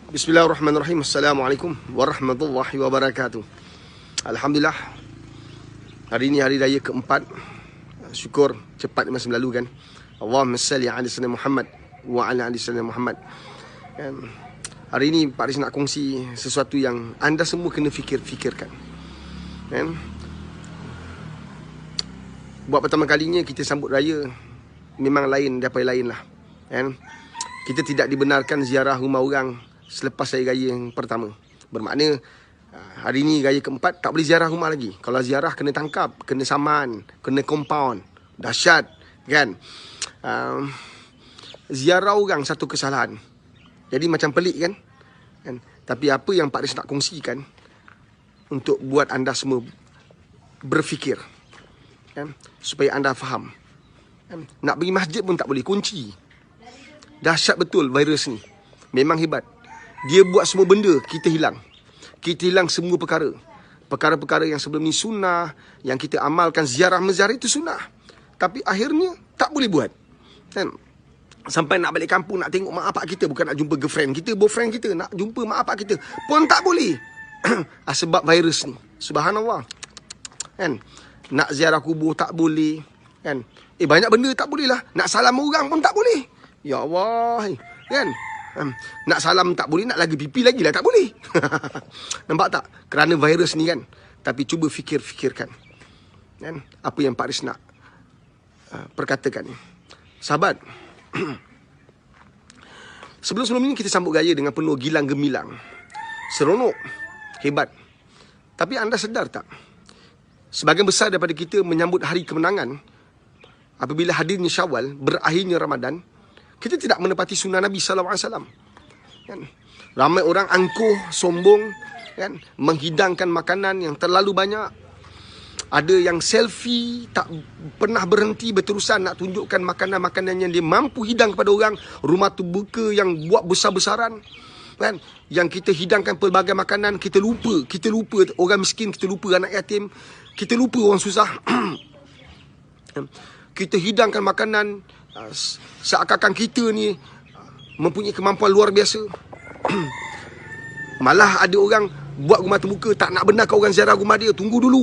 Bismillahirrahmanirrahim. Assalamualaikum warahmatullahi wabarakatuh. Alhamdulillah, hari ini hari raya keempat. Syukur cepat masa lalu kan. Allahumma salli ala sayyidina Muhammad wa ala ali sayyidina Muhammad. Hari ini Pak Riz nak kongsi sesuatu yang anda semua kena fikirkan. Buat pertama kalinya kita sambut raya, memang lain daripada lain lah. Kita tidak dibenarkan ziarah rumah orang selepas hari raya yang pertama. Bermakna hari ni raya keempat tak boleh ziarah rumah lagi. Kalau ziarah kena tangkap, kena saman, kena compound. Dahsyat kan. Ziarah orang satu kesalahan. Jadi macam pelik kan. Tapi apa yang Pak Riz nak kongsikan untuk buat anda semua berfikir, supaya anda faham. Nak pergi masjid pun tak boleh, kunci. Dahsyat betul virus ni. Memang hebat. Dia buat semua benda, kita hilang. Kita hilang semua perkara. Perkara-perkara yang sebelum ni sunnah, yang kita amalkan, ziarah-meziarah itu sunnah. Tapi akhirnya tak boleh buat. Sampai nak balik kampung, nak tengok mak bapak kita, bukan nak jumpa girlfriend kita, boyfriend kita, nak jumpa mak bapak kita pun tak boleh. Sebab virus ni. Subhanallah. Nak ziarah kubur tak boleh. Banyak benda tak boleh lah. Nak salam orang pun tak boleh. Ya Allah. Nak salam tak boleh, nak lagi pipi lagi lah tak boleh. Nampak tak? Kerana virus ni kan. Tapi cuba fikirkan. Apa yang Pak Riz nak perkatakan ni. Sahabat, sebelum ni kita sambut raya dengan penuh gilang gemilang, seronok, hebat. Tapi anda sedar tak? Sebahagian besar daripada kita menyambut hari kemenangan apabila hadirnya Syawal, berakhirnya Ramadan, kita tidak menepati sunnah Nabi SAW. Ramai orang angkuh, sombong, menghidangkan makanan yang terlalu banyak. Ada yang selfie, tak pernah berhenti, berterusan nak tunjukkan makanan-makanan yang dia mampu hidang kepada orang. Rumah tu buka yang buat besar-besaran. Yang kita hidangkan pelbagai makanan, kita lupa orang miskin, kita lupa anak yatim, kita lupa orang susah. Kita hidangkan makanan seakan-akan kita ni mempunyai kemampuan luar biasa. Malah ada orang buat rumah terbuka, tak nak benarkan orang ziarah rumah dia. Tunggu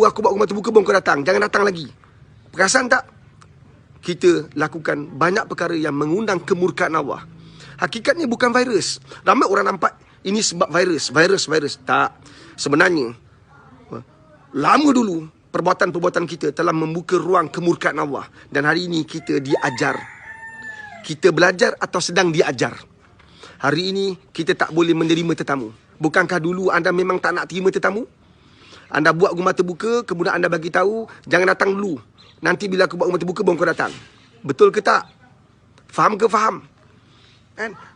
aku buat rumah terbuka baru kau datang, jangan datang lagi. Perasan tak? Kita lakukan banyak perkara yang mengundang kemurkaan Allah. Hakikatnya bukan virus. Ramai orang nampak ini sebab virus. Tak. Sebenarnya lama dulu perbuatan-perbuatan kita telah membuka ruang kemurkaan Allah. Dan hari ini kita diajar. Kita belajar atau sedang diajar. Hari ini kita tak boleh menerima tetamu. Bukankah dulu anda memang tak nak terima tetamu? Anda buat rumah terbuka, kemudian anda bagi tahu, jangan datang dulu. Nanti bila aku buat rumah terbuka, baru kau datang. Betul ke tak? Faham ke faham?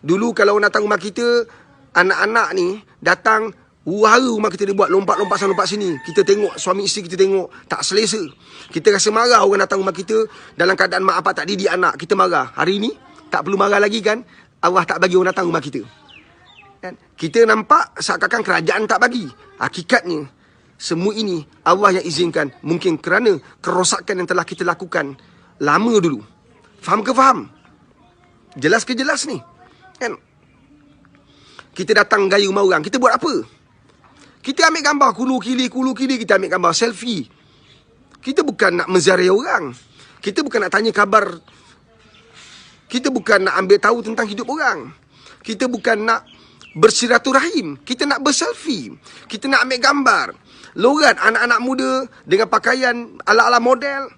Dulu kalau orang datang rumah kita, anak-anak ni datang, wahara rumah kita dia buat lompat-lompat sana lompat sini. Kita tengok, suami isteri kita tengok, tak selesa. Kita rasa marah orang datang rumah kita dalam keadaan mak bapak tak didik anak. Kita marah. Hari ni tak perlu marah lagi kan? Allah tak bagi orang datang rumah kita. Kita nampak seakan-akan kerajaan tak bagi. Hakikatnya semua ini Allah yang izinkan. Mungkin kerana kerosakan yang telah kita lakukan lama dulu. Faham ke faham? Jelas ke jelas ni? Kita datang gaya rumah orang, kita buat apa? Kita ambil gambar kulu kili, kita ambil gambar selfie. Kita bukan nak menziarahi orang. Kita bukan nak tanya khabar. Kita bukan nak ambil tahu tentang hidup orang. Kita bukan nak bersiraturahim. Kita nak berselfie. Kita nak ambil gambar. Lorat anak-anak muda dengan pakaian ala-ala model.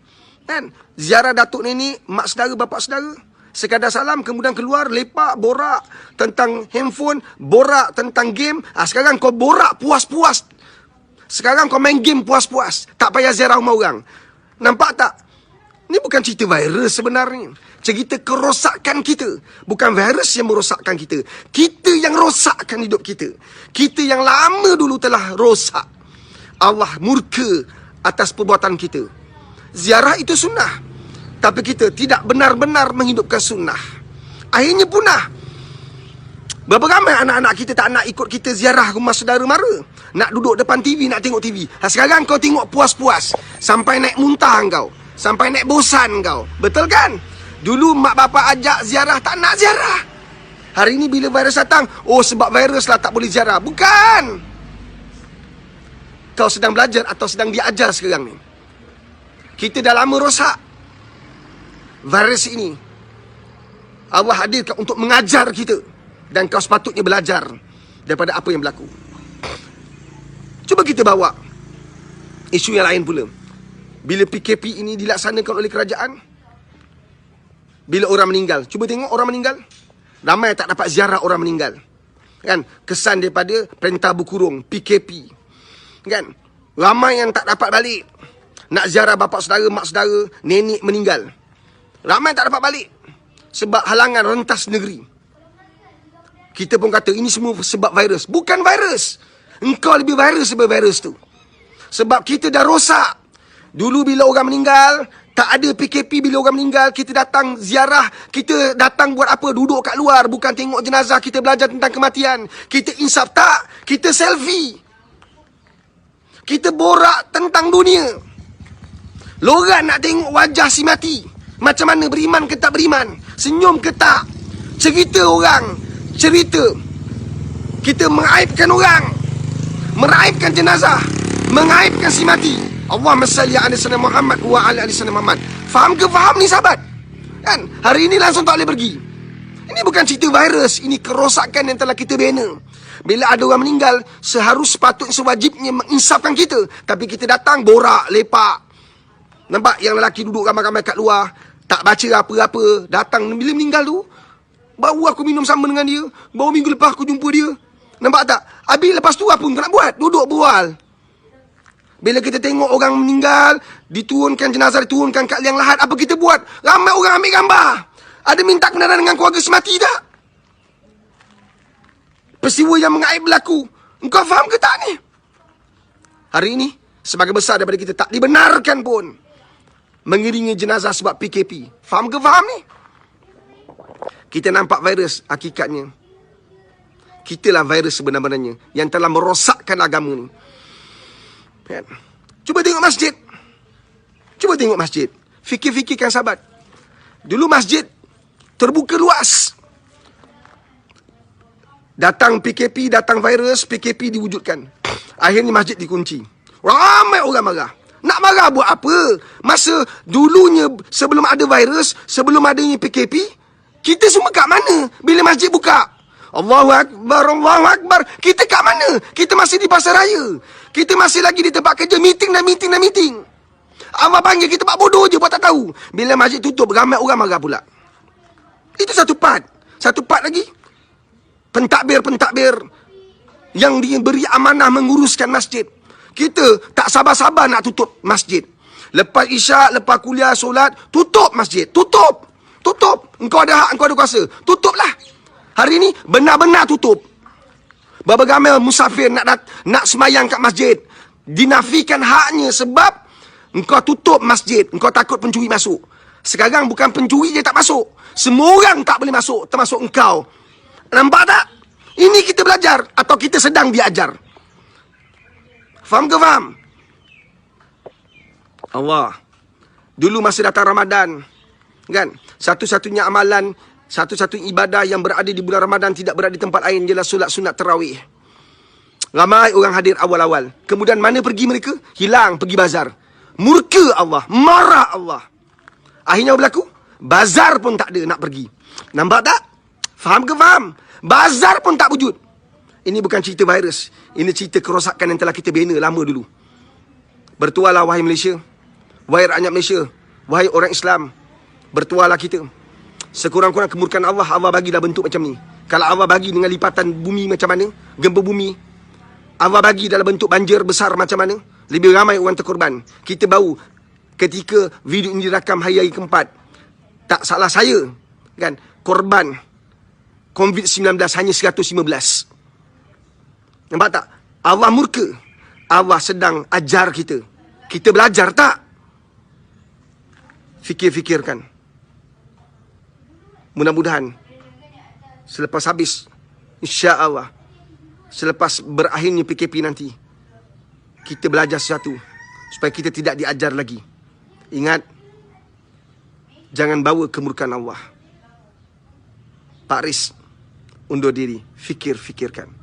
Ziarah datuk nenek, mak saudara, bapak saudara. Sekadar salam, kemudian keluar, lepak, borak tentang handphone, borak tentang game. Sekarang kau borak puas-puas. Sekarang kau main game puas-puas. Tak payah ziarah rumah orang. Nampak tak? Ini bukan cerita virus sebenarnya. Cerita kerosakan kita. Bukan virus yang merosakkan kita. Kita yang rosakkan hidup kita. Kita yang lama dulu telah rosak. Allah murka atas perbuatan kita. Ziarah itu sunnah. Tapi kita tidak benar-benar menghidupkan sunnah. Akhirnya punah. Berapa ramai anak-anak kita tak nak ikut kita ziarah rumah saudara mara. Nak duduk depan TV, nak tengok TV. Sekarang kau tengok puas-puas. Sampai naik muntah kau. Sampai naik bosan kau. Betul kan? Dulu mak bapak ajak ziarah, tak nak ziarah. Hari ini bila virus datang, oh sebab virus lah tak boleh ziarah. Bukan. Kau sedang belajar atau sedang diajar sekarang ni. Kita dah lama rosak. Virus ini Allah hadirkan untuk mengajar kita. Dan kau sepatutnya belajar daripada apa yang berlaku. Cuba kita bawa isu yang lain pula. Bila PKP ini dilaksanakan oleh kerajaan, bila orang meninggal, cuba tengok orang meninggal. Ramai tak dapat ziarah orang meninggal. Kan? Kesan daripada perintah berkurung, PKP. Kan? Ramai yang tak dapat balik. Nak ziarah bapa saudara, mak saudara, nenek meninggal. Ramai tak dapat balik. Sebab halangan rentas negeri. Kita pun kata ini semua sebab virus. Bukan virus. Engkau lebih virus sebab virus tu. Sebab kita dah rosak. Dulu bila orang meninggal, tak ada PKP. Bila orang meninggal, kita datang ziarah. Kita datang buat apa? Duduk kat luar. Bukan tengok jenazah. Kita belajar tentang kematian. Kita insaf. Tak. Kita selfie. Kita borak tentang dunia. Lorang nak tengok wajah si mati. Macam mana, beriman ke tak beriman? Senyum ke tak? Cerita orang. Cerita. Kita mengaibkan orang. Meraibkan jenazah. Mengaibkan si mati. Allahumma salli ala sayyidina Muhammad wa ala ali sayyidina Muhammad. Faham ke faham ni sahabat? Kan? Hari ini langsung tak boleh pergi. Ini bukan cerita virus. Ini kerosakan yang telah kita bina. Bila ada orang meninggal, sepatutnya sewajibnya menginsafkan kita. Tapi kita datang borak, lepak. Nampak yang lelaki duduk ramai-ramai kat luar. Tak baca apa-apa. Datang bila meninggal tu, baru aku minum sama dengan dia. Baru minggu lepas aku jumpa dia. Nampak tak? Habis lepas tu apa kau nak buat? Duduk berbual. Bila kita tengok orang meninggal, diturunkan jenazah, diturunkan kat liang lahat, apa kita buat? Ramai orang ambil gambar. Ada minta kebenaran dengan keluarga semati tak? Peristiwa yang mengaib berlaku. Engkau faham ke tak ni? Hari ini, sebagai besar daripada kita tak dibenarkan pun mengiringi jenazah sebab PKP. Faham ke faham ni? Kita nampak virus, hakikatnya kitalah virus sebenar-benarnya yang telah merosakkan agama ni. Kan? Cuba tengok masjid. Cuba tengok masjid. Fikir-fikirkan sahabat. Dulu masjid terbuka luas. Datang PKP, datang virus, PKP diwujudkan. Akhirnya masjid dikunci. Ramai orang marah. Nak marah buat apa? Masa dulunya, sebelum ada virus, sebelum adanya PKP, kita semua kat mana bila masjid buka? Allahu Akbar, Allahu Akbar. Kita kat mana? Kita masih di pasar raya. Kita masih lagi di tempat kerja, meeting. Allah panggil kita buat bodoh je, buat tak tahu. Bila masjid tutup, ramai orang marah pula. Itu satu part. Satu part lagi, pentadbir yang diberi amanah menguruskan masjid. Kita tak sabar-sabar nak tutup masjid. Lepas isyak, lepas kuliah, solat, tutup masjid. Tutup. Engkau ada hak, engkau ada kuasa. Tutuplah. Hari ini benar-benar tutup. Berapa ramai musafir nak semayang kat masjid. Dinafikan haknya sebab engkau tutup masjid. Engkau takut pencuri masuk. Sekarang bukan pencuri je tak masuk. Semua orang tak boleh masuk, termasuk engkau. Nampak tak? Ini kita belajar atau kita sedang diajar. Faham ke faham? Allah. Dulu masa datang Ramadan, kan? Satu-satunya amalan, satu-satunya ibadah yang berada di bulan Ramadan tidak berada di tempat lain ialah solat sunat tarawih. Ramai orang hadir awal-awal. Kemudian mana pergi mereka? Hilang, pergi bazar. Murka Allah, marah Allah. Akhirnya berlaku? Bazar pun tak ada nak pergi. Nampak tak? Faham ke faham? Bazar pun tak wujud. Ini bukan cerita virus. Ini cerita kerosakan yang telah kita bina lama dulu. Bertualah wahai Malaysia. Wahai rakyat Malaysia. Wahai orang Islam. Bertualah kita. Sekurang-kurang kemurkaan Allah, Allah bagi dah bentuk macam ni. Kalau Allah bagi dengan lipatan bumi macam mana, gempa bumi, Allah bagi dalam bentuk banjir besar macam mana, lebih ramai orang terkorban. Kita baru ketika video ini dirakam hari keempat, tak salah saya, kan, korban COVID-19 hanya 115. Nampak tak? Allah murka. Allah sedang ajar kita. Kita belajar tak? Fikir-fikirkan. Mudah-mudahan selepas habis, insya-Allah, selepas berakhirnya PKP nanti, kita belajar sesuatu supaya kita tidak diajar lagi. Ingat, jangan bawa kemurkaan Allah. Pak Riz, undur diri. Fikir-fikirkan.